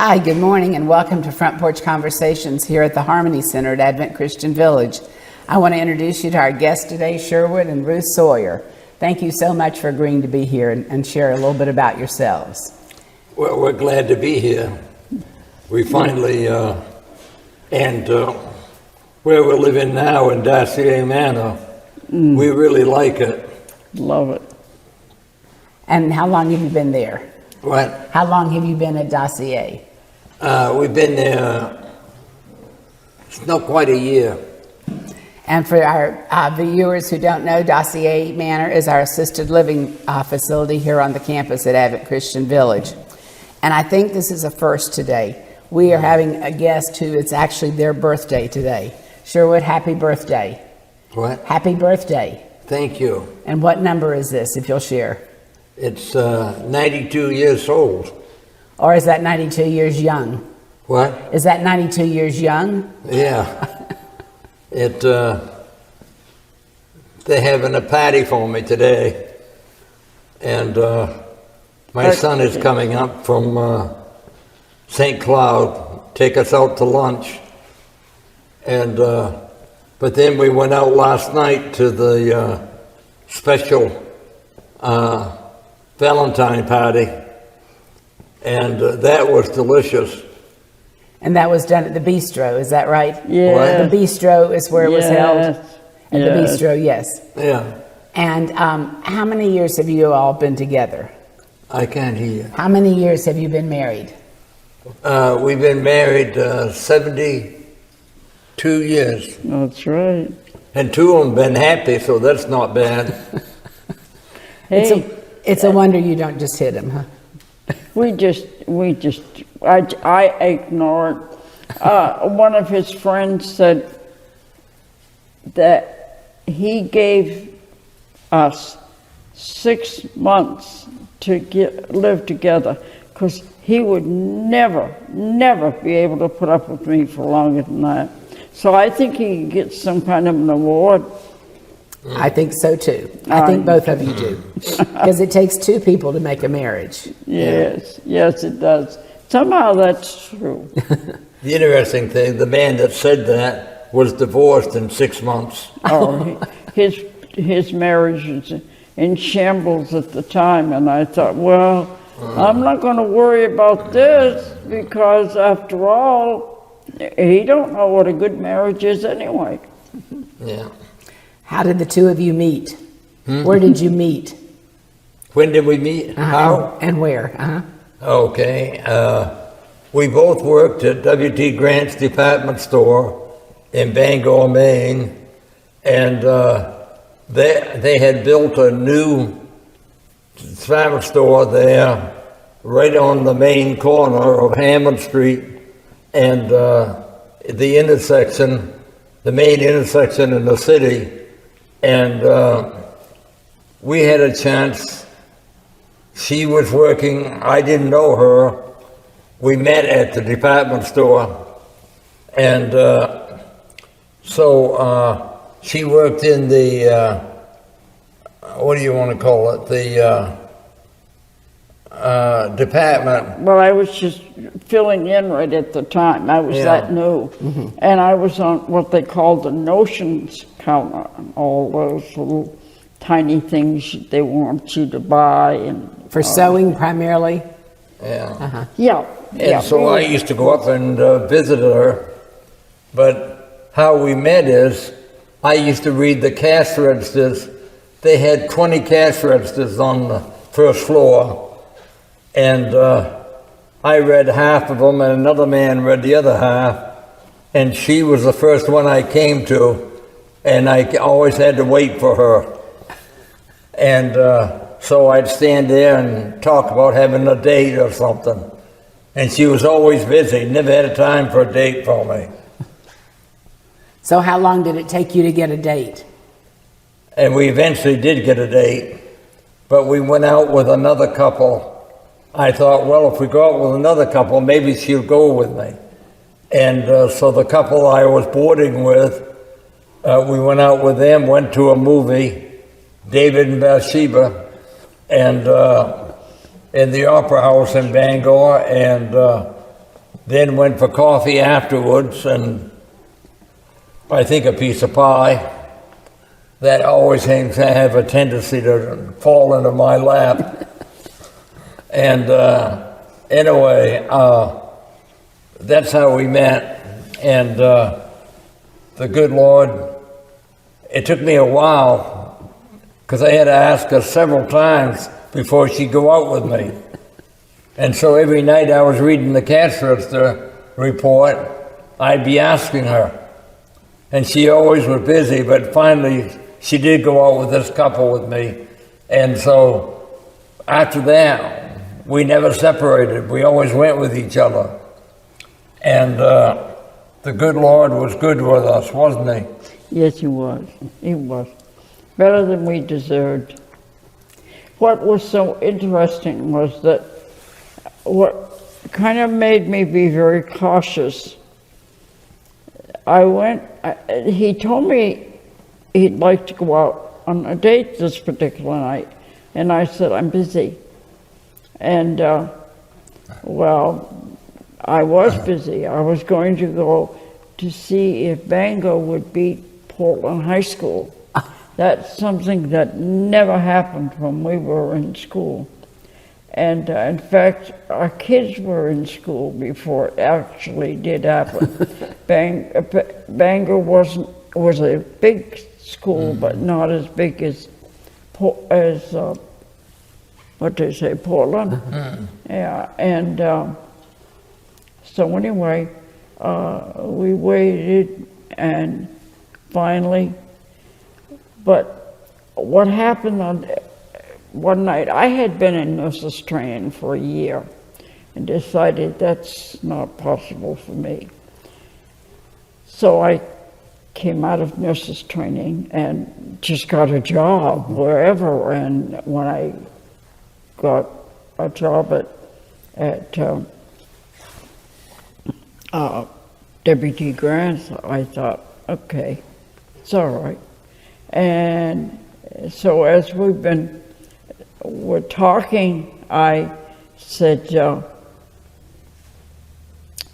Hi, good morning, and welcome to Front Porch Conversations here at the Harmony Center at Advent Christian Village. I want to introduce you to our guests today, Sherwood and Ruth Sawyer. Thank you so much for agreeing to be here and share a little bit about yourselves. Well, we're glad to be here. We finally, where we're living now in Dossier Manor, we really like it. Love it. And how long have you been there? What? How long have you been at Dossier? We've been there, it's not quite a year. And for our viewers who don't know, Dossier Manor is our assisted living facility here on the campus at Advent Christian Village. And I think this is a first today. We are having a guest who it's actually their birthday today. Sherwood, happy birthday. What? Happy birthday. Thank you. And what number is this, if you'll share? It's 92 years old. Or is that 92 years young? What? Is that 92 years young? Yeah. They're having a party for me today. And my son is coming up from St. Cloud, take us out to lunch. And but then we went out last night to the special Valentine party, and that was delicious. And that was done at the bistro, is that right? Yeah. The bistro is where it was held? At the Yes. bistro, yes. Yeah. And how many years have you all been together? I can't hear you. How many years have you been married? We've been married 72 years, That's right. and 2 of them been happy, so that's not bad. Hey, It's a wonder you don't just hit him, huh? I ignored. One of his friends said that he gave us 6 months to live together because he would never be able to put up with me for longer than that. So I think he gets some kind of an award. I think so too. I think both of you do. Because it takes 2 people to make a marriage. Yes, it does. Somehow that's true. The interesting thing, the man that said that was divorced in 6 months. His marriage was in shambles at the time, and I thought, well, I'm not going to worry about this because after all, he don't know what a good marriage is anyway. Yeah. How did the 2 of you meet? Where did you meet? When did we meet? How? And where? Okay. We both worked at W.T. Grant's department store in Bangor, Maine, and they had built a new department store there right on the main corner of Hammond Street and the intersection, the main intersection in the city. And we had a chance. She was working, I didn't know her. We met at the department store. And so she worked in the, what do you want to call it? The department. Well, I was just filling in right at the time. I was that new. And I was on what they called the notions counter, all those little tiny things they want you to buy. And For sewing primarily? Yeah. Yeah. So I used to go up and visit her. But how we met is I used to read the cash registers. They had 20 cash registers on the first floor. And I read half of them, and another man read the other half. And she was the first one I came to, and I always had to wait for her. And so I'd stand there and talk about having a date or something. And she was always busy, never had time for a date for me. So how long did it take you to get a date? And we eventually did get a date, but we went out with another couple. I thought, well, if we go out with another couple, maybe she'll go with me. And so the couple I was boarding with, we went out with them, went to a movie, David and Bathsheba, and in the Opera House in Bangor, and then went for coffee afterwards, and I think a piece of pie. That always seems to have a tendency to fall into my lap. And anyway, that's how we met. And the good Lord, it took me a while, because I had to ask her several times before she'd go out with me. And so every night I was reading the cash register report, I'd be asking her. And she always was busy, but finally she did go out with this couple with me. And so after that, we never separated. We always went with each other. And the good Lord was good with us, wasn't he? Yes, he was. He was. Better than we deserved. What was so interesting was that what kind of made me be very cautious, he told me he'd like to go out on a date this particular night, and I said, I'm busy. And well, I was busy. I was going to go to see if Bangor would beat Portland High School. That's something that never happened when we were in school. And in fact, our kids were in school before it actually did happen. Bangor was a big school, but not as big as what they say, Portland. Yeah, and so anyway, we waited, and finally, but what happened on one night, I had been in nurses training for a year and decided that's not possible for me. So I came out of nurses training and just got a job wherever. And when I got a job at Deputy Grants, I thought, okay, it's all right. And so as we're talking, I said,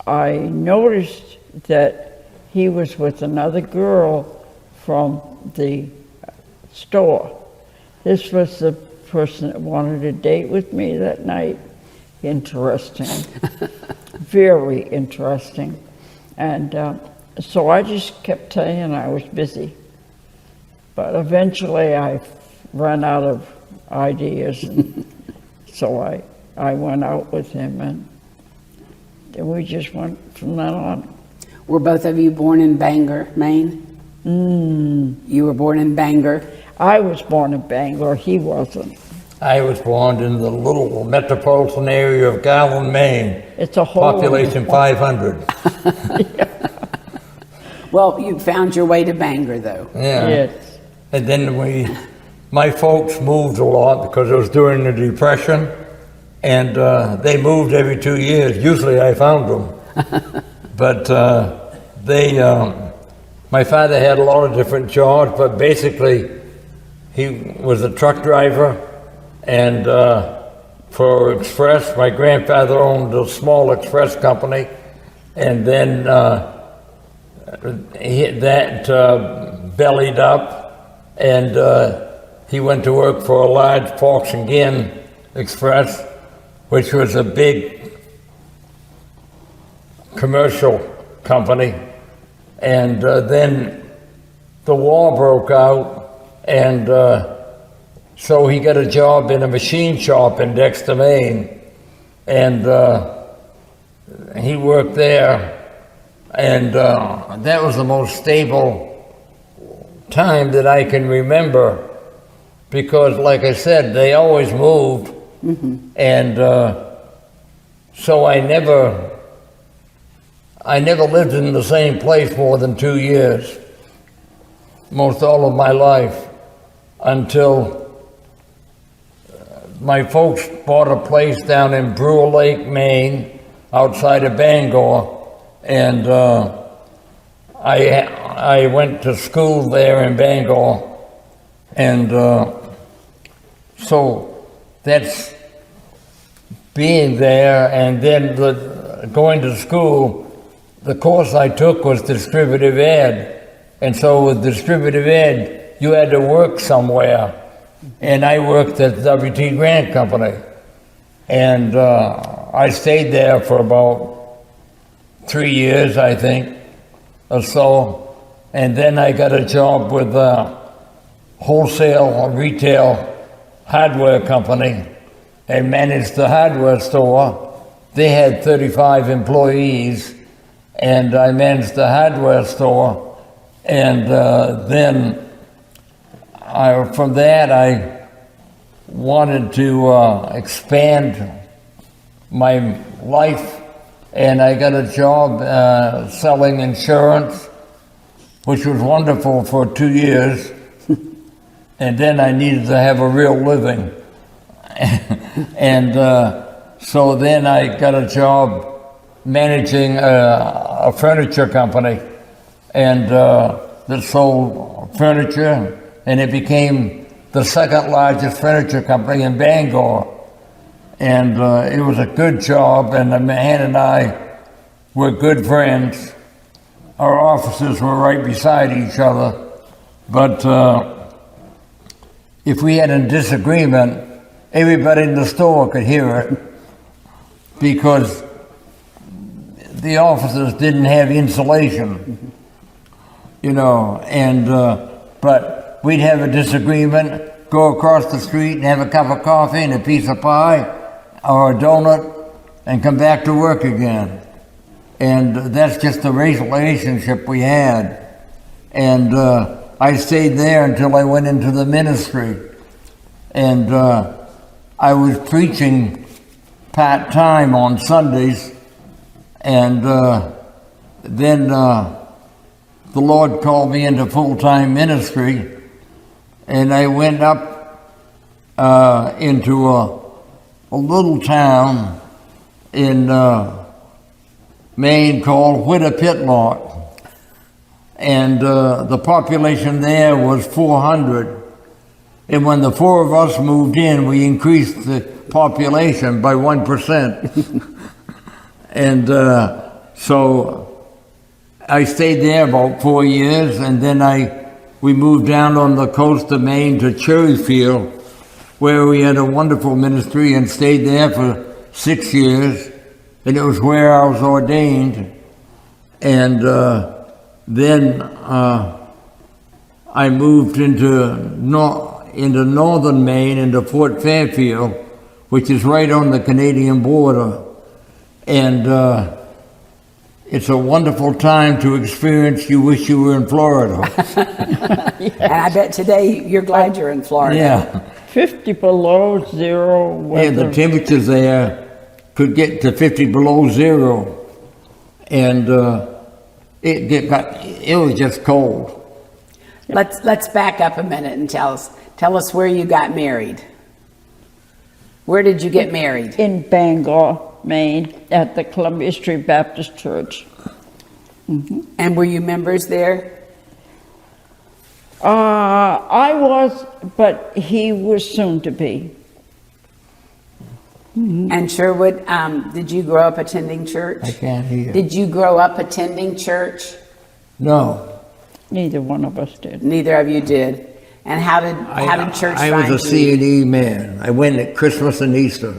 I noticed that he was with another girl from the store. This was the person that wanted a date with me that night. Interesting. Very interesting. And so I just kept saying I was busy. But eventually I ran out of ideas, and so I went out with him, and then we just went from then on. Were both of you born in Bangor, Maine? You were born in Bangor? I was born in Bangor, he wasn't. I was born in the little metropolitan area of Garland, Maine. It's a whole population 500. Well, you found your way to Bangor, though. Yeah. Yes. And then my folks moved a lot because it was during the Depression, and they moved every 2 years. Usually I found them. But my father had a lot of different jobs, but basically he was a truck driver, and for Express, my grandfather owned a small express company, and then that bellied up, and he went to work for a large Porch and Ginn Express, which was a big commercial company. And then the war broke out, and so he got a job in a machine shop in Dexter, Maine, and he worked there, and that was the most stable time that I can remember, because like I said, they always moved, and so I never lived in the same place more than 2 years, most all of my life, until my folks bought a place down in Brewer Lake, Maine, outside of Bangor, and I went to school there in Bangor, and so that's being there. And then going to school, the course I took was distributive ed. And so with distributive ed, you had to work somewhere. And I worked at the W.T. Grant Company. And I stayed there for about 3 years, I think, or so. And then I got a job with a wholesale or retail hardware company and managed the hardware store. They had 35 employees, and I managed the hardware store. And then from that, I wanted to expand my life, and I got a job selling insurance, which was wonderful for 2 years. And then I needed to have a real living. And so then I got a job managing a furniture company, and that sold furniture, and it became the second largest furniture company in Bangor. And it was a good job, and the man and I were good friends. Our offices were right beside each other, but if we had a disagreement, everybody in the store could hear it, because the offices didn't have insulation, and but we'd have a disagreement, go across the street and have a cup of coffee and a piece of pie or a donut and come back to work again. And that's just the relationship we had. And I stayed there until I went into the ministry. And I was preaching part-time on Sundays, and then the Lord called me into full-time ministry, and I went up into a little town in Maine called Whittapitlock, and the population there was 400. And when the four of us moved in, we increased the population by 1%. And so I stayed there about 4 years, and then we moved down on the coast of Maine to Cherryfield, where we had a wonderful ministry, and stayed there for 6 years. And it was where I was ordained. And then I moved into northern Maine, into Fort Fairfield, which is right on the Canadian border. And it's a wonderful time to experience. You wish you were in Florida. Yes. And I bet today you're glad you're in Florida. Yeah. 50 below zero weather. Yeah, the temperatures there could get to 50 below zero. And it was just cold. Let's back up a minute and tell us where you got married. Where did you get married? In Bangor, Maine, at the Columbia Street Baptist Church. Mm-hmm. And were you members there? I was, but he was soon to be. Mm-hmm. And Sherwood, did you grow up attending church? I can't hear. Did you grow up attending church? No. Neither one of us did. Neither of you did. And how did church find you? I was a C&E man. I went at Christmas and Easter.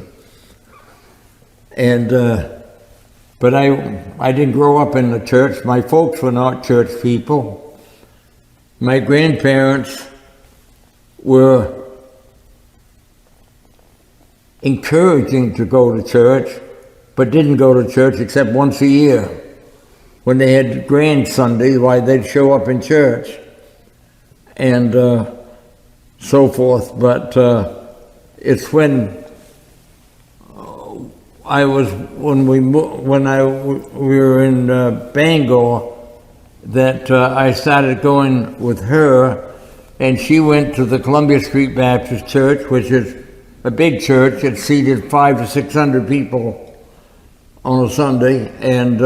And but I didn't grow up in the church. My folks were not church people. My grandparents were encouraging to go to church, but didn't go to church except once a year. When they had Grand Sunday, why they'd show up in church and so forth. But it's when we were in Bangor that I started going with her, and she went to the Columbia Street Baptist Church, which is a big church. It seated 500 to 600 people on a Sunday, and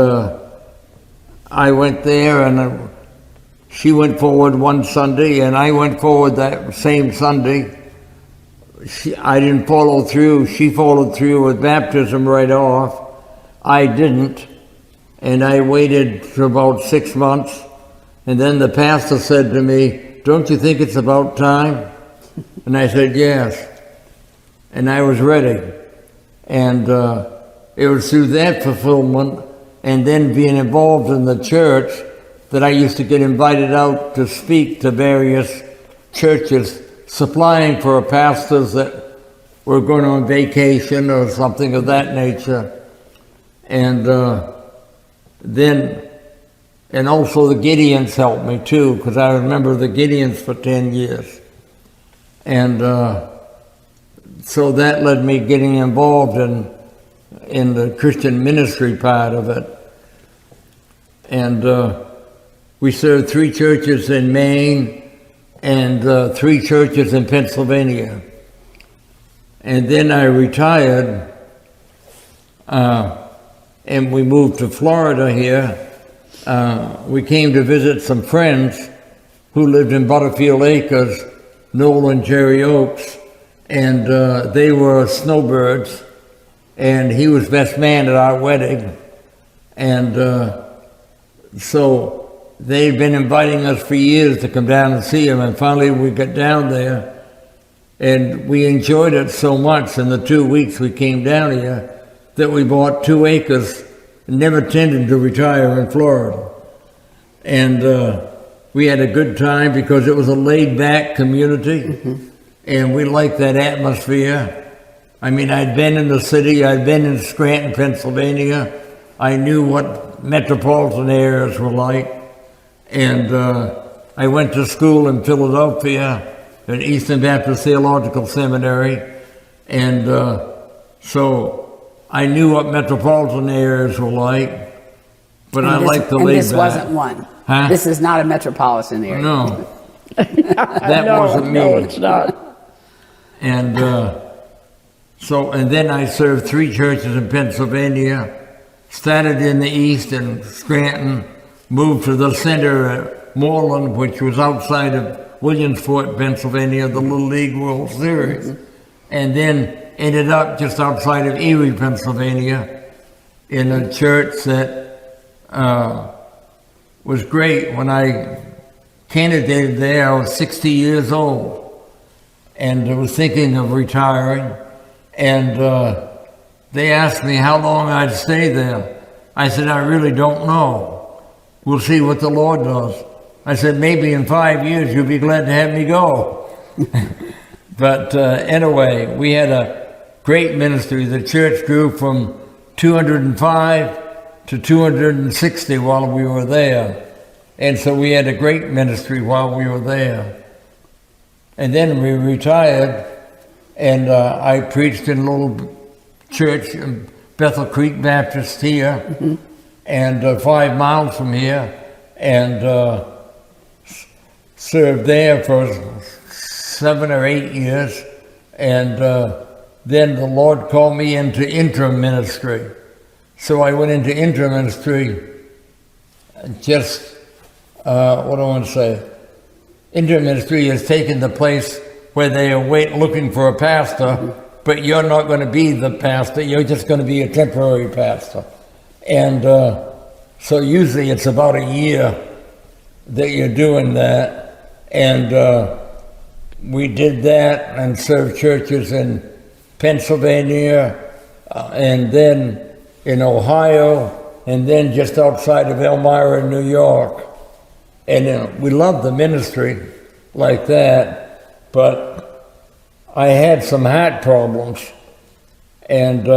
I went there, and she went forward one Sunday, and I went forward that same Sunday. I didn't follow through. She followed through with baptism right off. I didn't, and I waited for about 6 months, and then the pastor said to me, "Don't you think it's about time?" And I said, "Yes." And I was ready. And it was through that fulfillment and then being involved in the church that I used to get invited out to speak to various churches, supplying for pastors that were going on vacation or something of that nature. And then, and also the Gideons helped me too, because I remember the Gideons for 10 years. And so that led me getting involved in the Christian ministry part of it. And we served 3 churches in Maine and 3 churches in Pennsylvania. And then I retired, and we moved to Florida here. We came to visit some friends who lived in Butterfield Acres, Noel and Jerry Oakes, and they were snowbirds, and he was best man at our wedding. And so they'd been inviting us for years to come down and see him, and finally we got down there, and we enjoyed it so much in the 2 weeks we came down here that we bought 2 acres and never intended to retire in Florida. And we had a good time because it was a laid-back community, and we liked that atmosphere. I mean, I'd been in the city, I'd been in Scranton, Pennsylvania. I knew what metropolitan areas were like. And I went to school in Philadelphia at Eastern Baptist Theological Seminary. And so I knew what metropolitan areas were like, but I liked the laid back. And this wasn't one. Huh? This is not a metropolitan area. No. That wasn't me. No, it's not. And and then I served 3 churches in Pennsylvania, started in the east in Scranton, moved to the center at Moreland, which was outside of Williamsport, Pennsylvania, the Little League World Series, and then ended up just outside of Erie, Pennsylvania, in a church that was great. When I candidated there, I was 60 years old, and I was thinking of retiring, and they asked me how long I'd stay there. I said, I really don't know. We'll see what the Lord does. I said, maybe in 5 years you'll be glad to have me go. But anyway, we had a great ministry. The church grew from 205 to 260 while we were there. And so we had a great ministry while we were there. And then we retired, and I preached in a little church in Bethel Creek Baptist here, and 5 miles from here, and served there for 7 or 8 years. And then the Lord called me into interim ministry. So I went into interim ministry just, what do I want to say? Interim ministry has taken the place where they are looking for a pastor, but you're not going to be the pastor, you're just going to be a temporary pastor. And so usually it's about a year that you're doing that. And we did that and served churches in Pennsylvania, and then in Ohio, and then just outside of Elmira, New York. And we loved the ministry like that, but I had some heart problems, and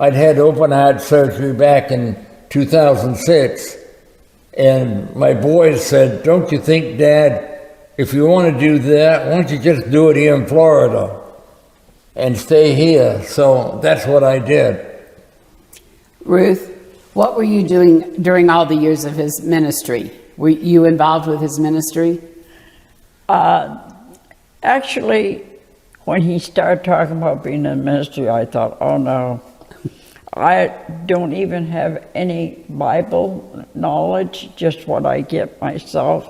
I'd had open heart surgery back in 2006, and my boys said, don't you think, Dad, if you want to do that, why don't you just do it here in Florida and stay here? So that's what I did. Ruth, what were you doing during all the years of his ministry? Were you involved with his ministry? Actually, when he started talking about being in ministry, I thought, oh no, I don't even have any Bible knowledge, just what I get myself.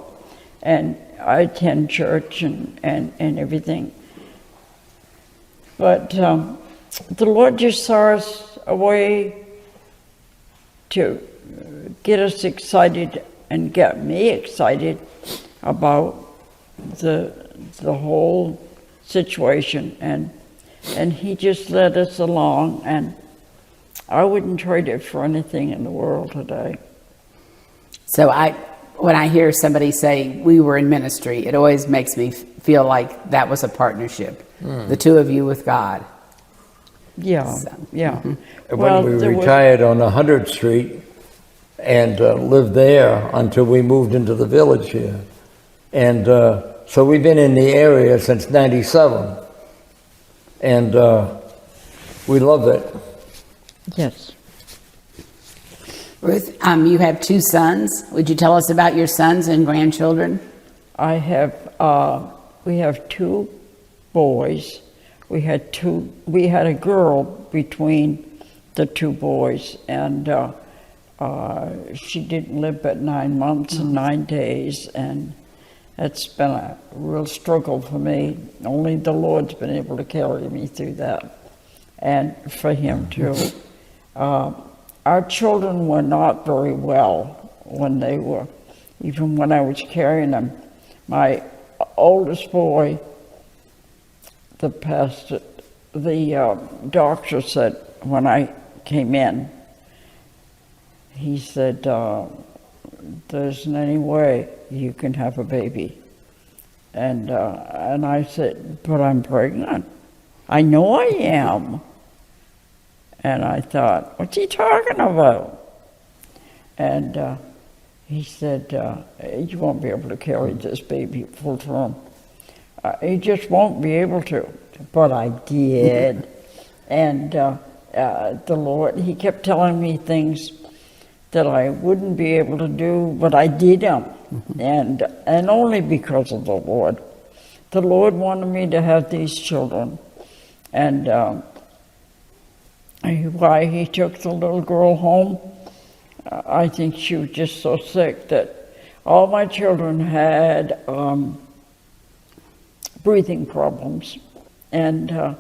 And I attend church and everything. But the Lord just saw us a way to get us excited and get me excited about the whole situation, and he just led us along, and I wouldn't trade it for anything in the world today. So when I hear somebody say we were in ministry, it always makes me feel like that was a partnership, the two of you with God. Yeah, So, yeah. And when we retired on 100th Street and lived there until we moved into the village here. And so we've been in the area since 97. And we love it. Yes. Ruth, you have two sons. Would you tell us about your sons and grandchildren? We have two boys. We had a girl between the two boys, and she didn't live but 9 months and 9 days, and it's been a real struggle for me. Only the Lord's been able to carry me through that, and for him too. Our children were not very well when they were, even when I was carrying them. My oldest boy, the doctor said when I came in, he said, there isn't any way you can have a baby. And I said, but I'm pregnant. I know I am. And I thought, what's he talking about? And he said, you won't be able to carry this baby full term. You just won't be able to. But I did. And the Lord, he kept telling me things that I wouldn't be able to do, but I did them. And only because of the Lord. The Lord wanted me to have these children. And why he took the little girl home, I think she was just so sick that all my children had breathing problems, and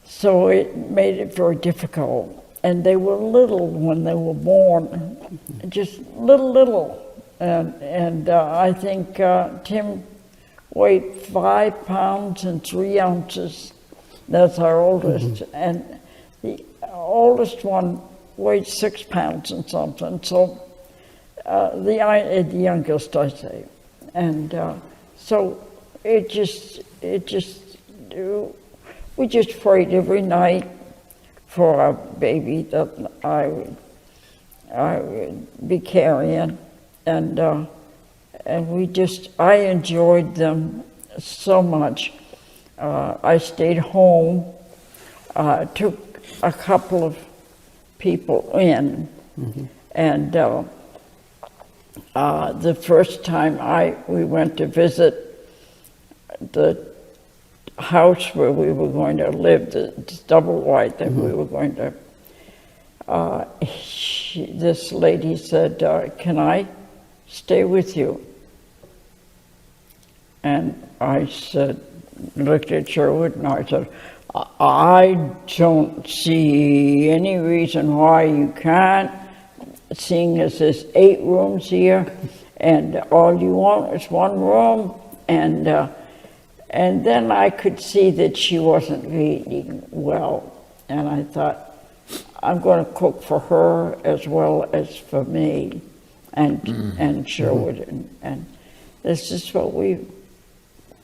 so it made it very difficult. And they were little when they were born, just little, and I think Tim weighed 5 pounds and 3 ounces. That's our oldest, and the oldest one weighed 6 pounds and something. So the youngest, I say, and so we just prayed every night for our baby that I would be carrying, and I enjoyed them so much. I stayed home, took a couple of people in, and the first time we went to visit the house where we were going to live, the double wide that we were going to, this lady said, can I stay with you? And I said, looked at Sherwood and I said, I don't see any reason why you can't, seeing as there's 8 rooms here, and all you want is 1 room. And then I could see that she wasn't eating well, and I thought, I'm going to cook for her as well as for me, and Sherwood, and this is what we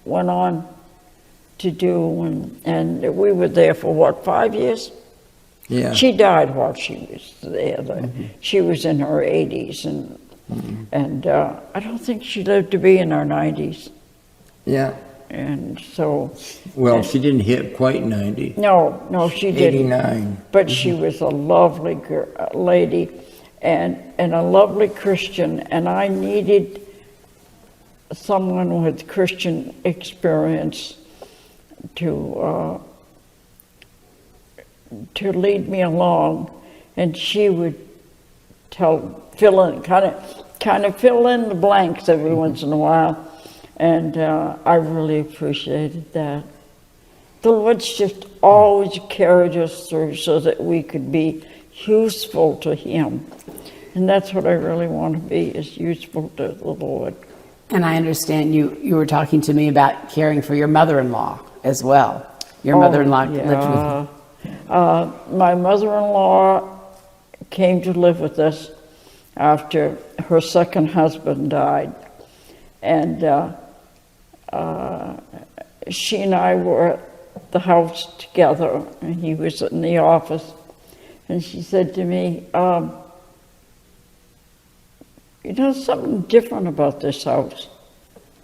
went on to do, and we were there for 5 years? Yeah. She died while she was there. She was in her 80s, and I don't think she lived to be in her 90s. Yeah. And so... Well, she didn't hit quite 90. No, she didn't. 89. But she was a lovely lady and a lovely Christian, and I needed someone with Christian experience to lead me along, and she would fill in the blanks every once in a while, and I really appreciated that. The Lord's just always carried us through so that we could be useful to Him. And that's what I really want to be, is useful to the Lord. And I understand you were talking to me about caring for your mother-in-law as well. Your mother-in-law lived with you. My mother-in-law came to live with us after her second husband died. And she and I were at the house together, and he was in the office. And she said to me, you know, something different about this house.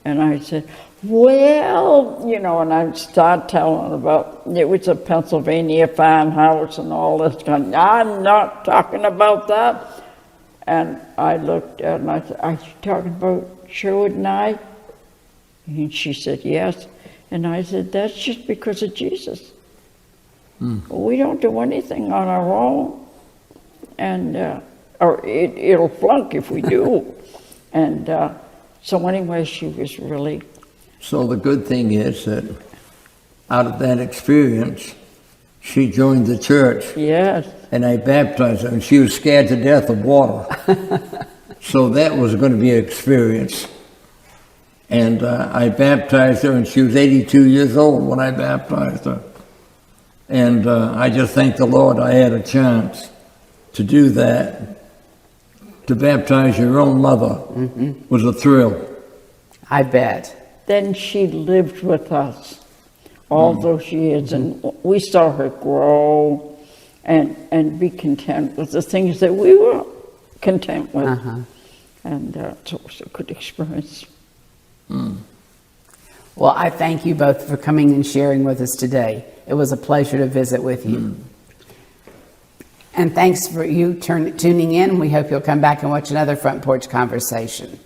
And I said, well, you know, and I started telling about, it was a Pennsylvania farmhouse and all this kind. I'm not talking about that. And I looked at her and I said, are you talking about Sherwood and I? And she said, yes. And I said, that's just because of Jesus. We don't do anything on our own. And, or it'll flunk if we do. And so anyway, she was really... So the good thing is that out of that experience, she joined the church. Yes. And I baptized her, and she was scared to death of water. So that was going to be an experience. And I baptized her, and she was 82 years old when I baptized her. And I just thank the Lord I had a chance to do that. To baptize your own mother was a thrill. I bet. Then she lived with us all those years, and we saw her grow and be content with the things that we were content with. And so it was a good experience. Well, I thank you both for coming and sharing with us today. It was a pleasure to visit with you. And thanks for you tuning in. We hope you'll come back and watch another Front Porch Conversation.